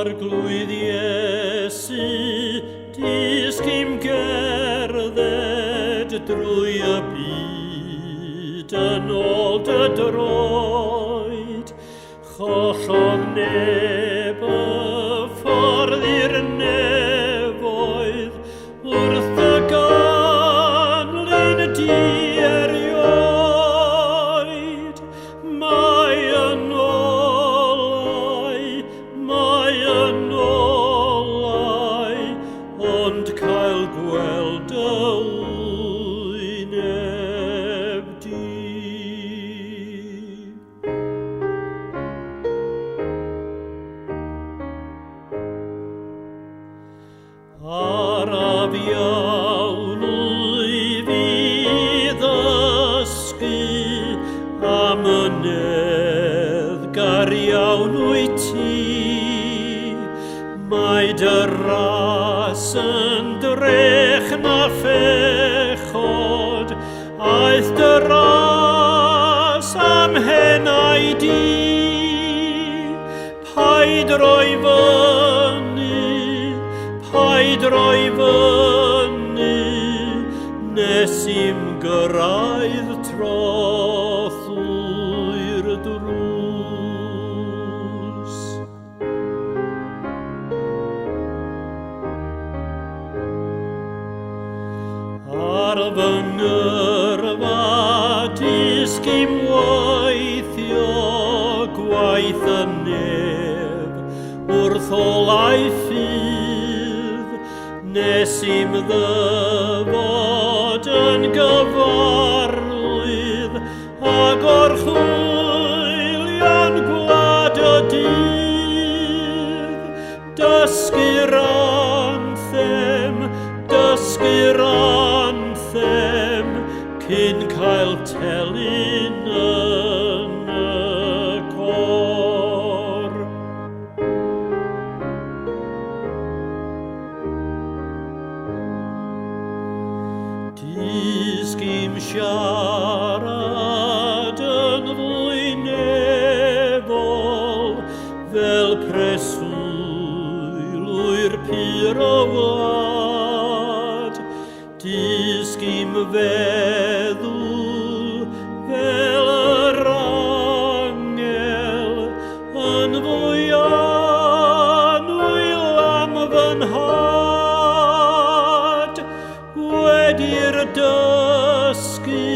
Arglwydd Iesu, disgym gerdded drwy y byd yn ôl dy droed. Chollodd neb y ffordd i'r nefoedd wrth dy ganlyn di-erioed. Mae yn olau, ond cael gweld dy wyneb di. Araf iawn wyf i ddysgu am y neddgar iawn wyt ti. Mae dy ras yn drech na phechod, aeth dy ras am henau di. Paid roi fyny, nes i'm gyrraedd trothwy'r drws. Ar fy ngyrfa disgym weithio gwaith y neb wrth olau ffydd, nes i'm ddyfod yn gyfarwydd ag orchwylio'n gwlad y dydd. Dysgu'r anthem cyn cael telyn yn y cor. Disgym siarad yn fwynebol fel preswylwyr pur o wlad. Disgym feddwl fel yr angel yn fwy annwyl am fy nhad. Wedi'r dysgu